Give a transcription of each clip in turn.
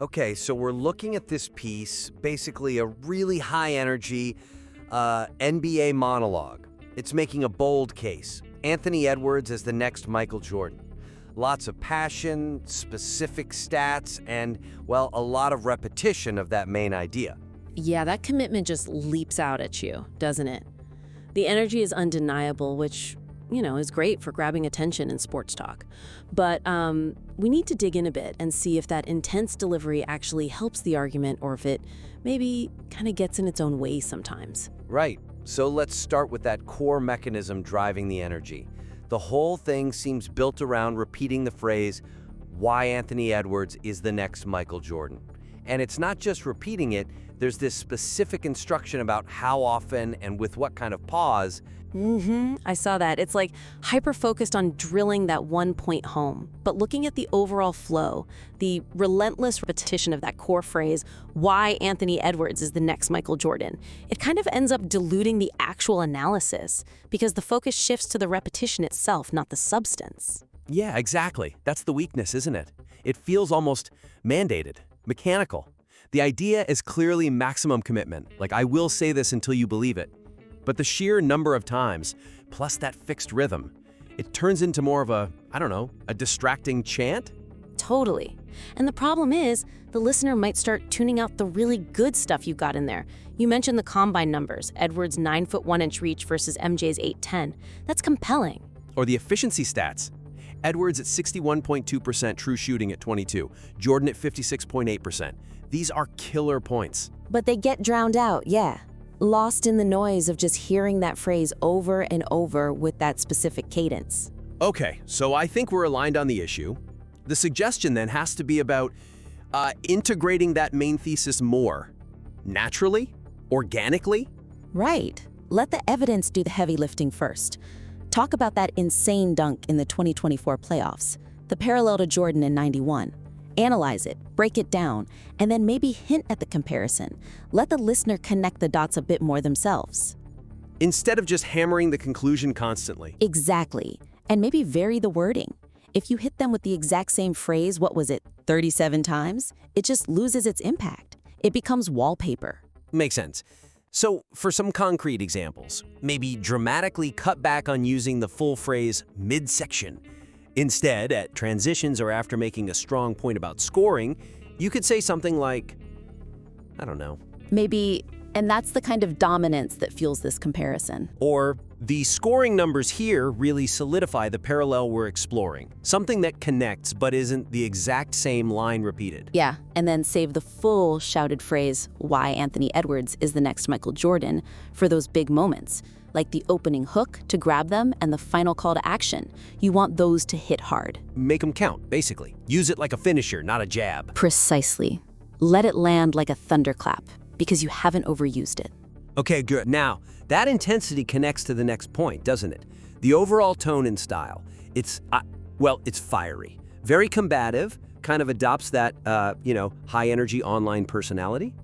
Okay, so we're looking at this piece, basically a really high energy NBA monologue. It's making a bold case. Anthony Edwards as the next Michael Jordan. Lots of passion, specific stats, and, well, a lot of repetition of that main idea. Yeah, that commitment just leaps out at you, doesn't it? The energy is undeniable, which, is great for grabbing attention in sports talk. But we need to dig in a bit and see if that intense delivery actually helps the argument or if it maybe kind of gets in its own way sometimes. Right. So let's start with that core mechanism driving the energy. The whole thing seems built around repeating the phrase, why Anthony Edwards is the next Michael Jordan. And it's not just repeating it, there's this specific instruction about how often and with what kind of pause. I saw that. It's like hyper-focused on drilling that one point home, but looking at the overall flow, the relentless repetition of that core phrase, why Anthony Edwards is the next Michael Jordan, it kind of ends up diluting the actual analysis because the focus shifts to the repetition itself, not the substance. Yeah, exactly. That's the weakness, isn't it? It feels almost mandated, mechanical. The idea is clearly maximum commitment, like I will say this until you believe it. But the sheer number of times, plus that fixed rhythm, it turns into more of a distracting chant? Totally. And the problem is, the listener might start tuning out the really good stuff you got in there. You mentioned the combine numbers, Edwards' 9-foot 1-inch reach versus MJ's 8'10". That's compelling. Or the efficiency stats. Edwards at 61.2% true shooting at 22, Jordan at 56.8%. These are killer points. But they get drowned out, yeah. Lost in the noise of just hearing that phrase over and over with that specific cadence. Okay, so I think we're aligned on the issue. The suggestion then has to be about integrating that main thesis more. Naturally? Organically? Right. Let the evidence do the heavy lifting first. Talk about that insane dunk in the 2024 playoffs, the parallel to Jordan in '91. Analyze it, break it down, and then maybe hint at the comparison. Let the listener connect the dots a bit more themselves. Instead of just hammering the conclusion constantly. Exactly. And maybe vary the wording. If you hit them with the exact same phrase, 37 times, it just loses its impact. It becomes wallpaper. Makes sense. So, for some concrete examples, maybe dramatically cut back on using the full phrase midsection. Instead, at transitions or after making a strong point about scoring, you could say something like, Maybe, and that's the kind of dominance that fuels this comparison. Or, the scoring numbers here really solidify the parallel we're exploring. Something that connects but isn't the exact same line repeated. Yeah, and then save the full shouted phrase, why Anthony Edwards is the next Michael Jordan, for those big moments. Like the opening hook to grab them and the final call to action. You want those to hit hard. Make them count, basically. Use it like a finisher, not a jab. Precisely. Let it land like a thunderclap, because you haven't overused it. Okay, good. Now, that intensity connects to the next point, doesn't it? The overall tone and style. It's fiery. Very combative, kind of adopts that, high-energy online personality.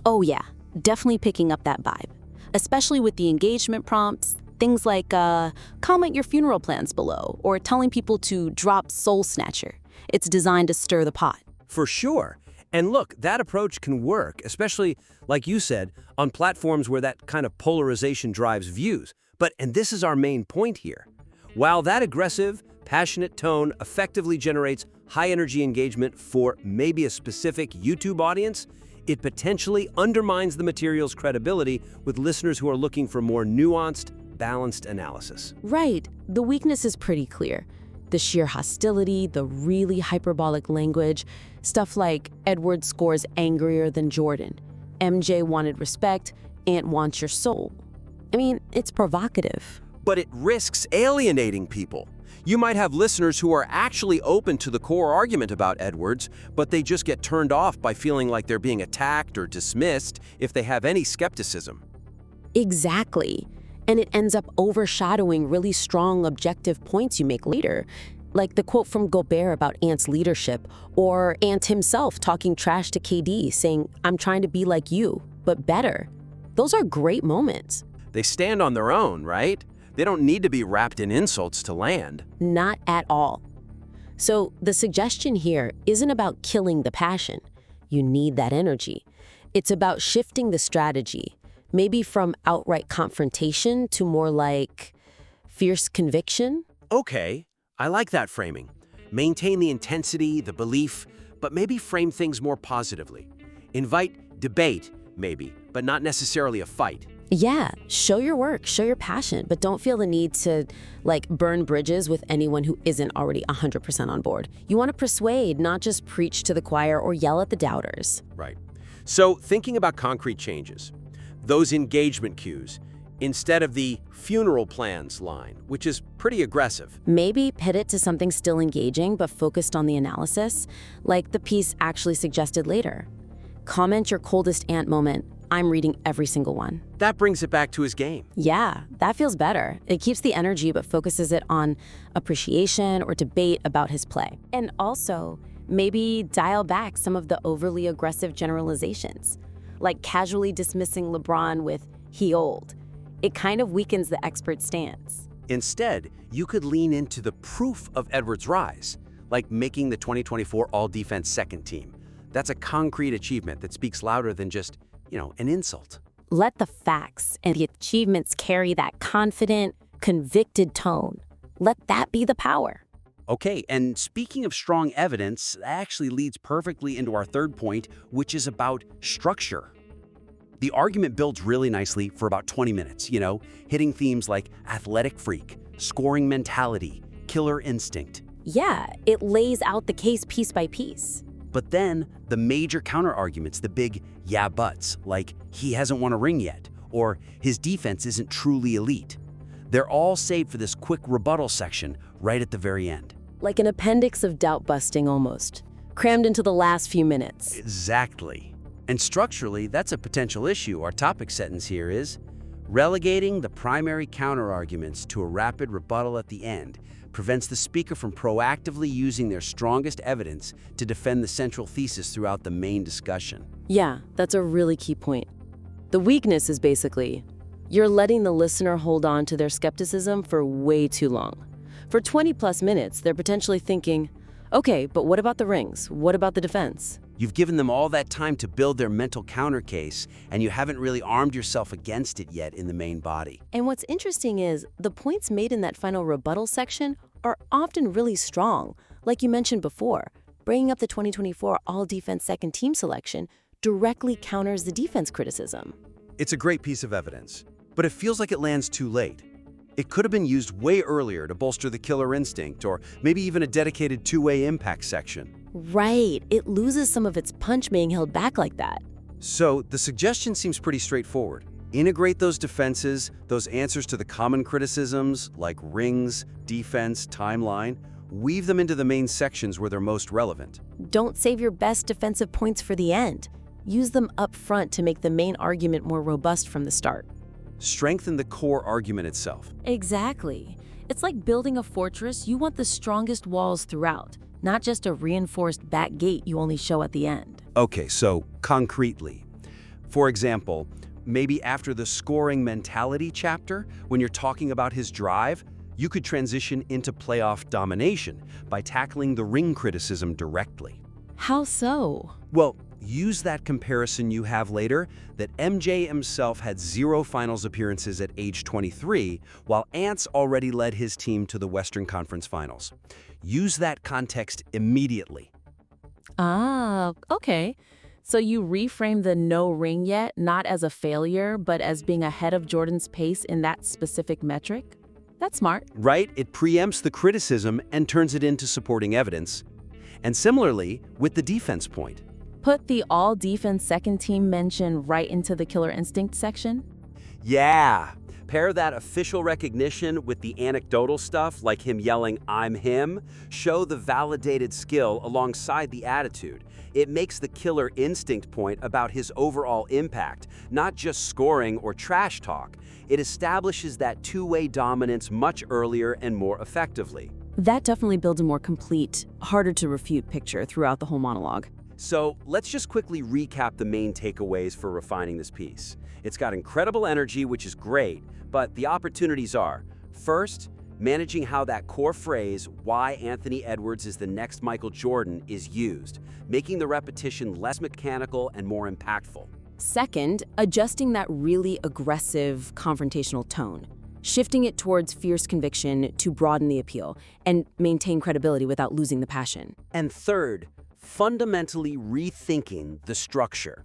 Oh yeah, definitely picking up that vibe. Especially with the engagement prompts, things like comment your funeral plans below, or telling people to drop Soul Snatcher. It's designed to stir the pot. For sure. And look, that approach can work, especially, like you said, on platforms where that kind of polarization drives views. And this is our main point here. While that aggressive, passionate tone effectively generates high-energy engagement for maybe a specific YouTube audience, it potentially undermines the material's credibility with listeners who are looking for more nuanced, balanced analysis. Right. The weakness is pretty clear. The sheer hostility, the really hyperbolic language, stuff like Edwards scores angrier than Jordan, MJ wanted respect, Ant wants your soul. I mean, it's provocative. But it risks alienating people. You might have listeners who are actually open to the core argument about Edwards, but they just get turned off by feeling like they're being attacked or dismissed if they have any skepticism. Exactly. And it ends up overshadowing really strong objective points you make later, like the quote from Gobert about Ant's leadership, or Ant himself talking trash to KD, saying, "I'm trying to be like you, but better." Those are great moments. They stand on their own, right? They don't need to be wrapped in insults to land. Not at all. So the suggestion here isn't about killing the passion. you need that energy. It's about shifting the strategy, maybe from outright confrontation to more like fierce conviction. Okay, I like that framing. Maintain the intensity, the belief, but maybe frame things more positively. Invite debate, maybe, but not necessarily a fight. Yeah, show your work, show your passion, but don't feel the need to, like, burn bridges with anyone who isn't already 100% on board. You want to persuade, not just preach to the choir or yell at the doubters. Right. So, thinking about concrete changes, those engagement cues, instead of the funeral plans line, which is pretty aggressive. Maybe pivot to something still engaging but focused on the analysis, like the piece actually suggested later. Comment your coldest aunt moment. I'm reading every single one. That brings it back to his game. Yeah, that feels better. It keeps the energy but focuses it on appreciation or debate about his play. And also, maybe dial back some of the overly aggressive generalizations, like casually dismissing LeBron with "he old." It kind of weakens the expert stance. Instead, you could lean into the proof of Edwards' rise, like making the 2024 All-Defense second team. That's a concrete achievement that speaks louder than just, an insult. Let the facts and the achievements carry that confident, convicted tone. Let that be the power. Okay, and speaking of strong evidence, that actually leads perfectly into our third point, which is about structure. The argument builds really nicely for about 20 minutes, hitting themes like athletic freak, scoring mentality, killer instinct. Yeah, it lays out the case piece by piece. But then the major counter-arguments, the big yeah buts, like he hasn't won a ring yet, or his defense isn't truly elite. They're all saved for this quick rebuttal section right at the very end. Like an appendix of doubt busting almost, crammed into the last few minutes. Exactly. And structurally, that's a potential issue. Our topic sentence here is, relegating the primary counter-arguments to a rapid rebuttal at the end prevents the speaker from proactively using their strongest evidence to defend the central thesis throughout the main discussion. Yeah, that's a really key point. The weakness is basically, you're letting the listener hold on to their skepticism for way too long. For 20+ minutes, they're potentially thinking, okay, but what about the rings? What about the defense? You've given them all that time to build their mental counter case, and you haven't really armed yourself against it yet in the main body. And what's interesting is the points made in that final rebuttal section are often really strong. Like you mentioned before, bringing up the 2024 All-Defense second team selection directly counters the defense criticism. It's a great piece of evidence, but it feels like it lands too late. It could have been used way earlier to bolster the killer instinct, or maybe even a dedicated two-way impact section. Right, it loses some of its punch being held back like that. So the suggestion seems pretty straightforward. Integrate those defenses, those answers to the common criticisms, like rings, defense, timeline, weave them into the main sections where they're most relevant. Don't save your best defensive points for the end. Use them up front to make the main argument more robust from the start. Strengthen the core argument itself. Exactly. It's like building a fortress. You want the strongest walls throughout, not just a reinforced back gate you only show at the end. Okay, so concretely. For example, maybe after the scoring mentality chapter, when you're talking about his drive, you could transition into playoff domination by tackling the ring criticism directly. How so? Well, use that comparison you have later that MJ himself had 0 finals appearances at age 23, while Ants already led his team to the Western Conference Finals. Use that context immediately. Ah, okay. So you reframe the no ring yet, not as a failure, but as being ahead of Jordan's pace in that specific metric? That's smart. Right? It preempts the criticism and turns it into supporting evidence. And similarly, with the defense point. Put the all-defense second team mention right into the killer instinct section? Yeah. Pair that official recognition with the anecdotal stuff, like him yelling, "I'm him." Show the validated skill alongside the attitude. It makes the killer instinct point about his overall impact, not just scoring or trash talk. It establishes that two-way dominance much earlier and more effectively. That definitely builds a more complete, harder to refute picture throughout the whole monologue. So let's just quickly recap the main takeaways for refining this piece. It's got incredible energy, which is great, but the opportunities are, first, managing how that core phrase, why Anthony Edwards is the next Michael Jordan, is used, making the repetition less mechanical and more impactful. Second, adjusting that really aggressive, confrontational tone, shifting it towards fierce conviction to broaden the appeal and maintain credibility without losing the passion. And third, fundamentally rethinking the structure,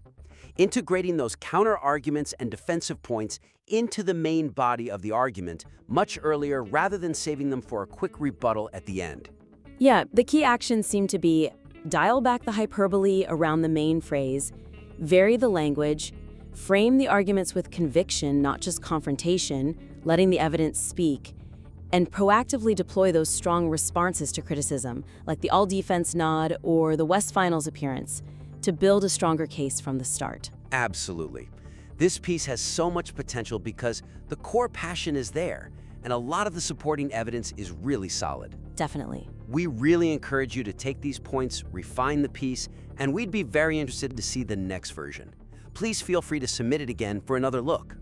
integrating those counter-arguments and defensive points into the main body of the argument much earlier rather than saving them for a quick rebuttal at the end. Yeah, the key actions seem to be dial back the hyperbole around the main phrase, vary the language, frame the arguments with conviction, not just confrontation, letting the evidence speak, and proactively deploy those strong responses to criticism, like the all-defense nod or the West Finals appearance, to build a stronger case from the start. Absolutely. This piece has so much potential because the core passion is there, and a lot of the supporting evidence is really solid. Definitely. We really encourage you to take these points, refine the piece, and we'd be very interested to see the next version. Please feel free to submit it again for another look.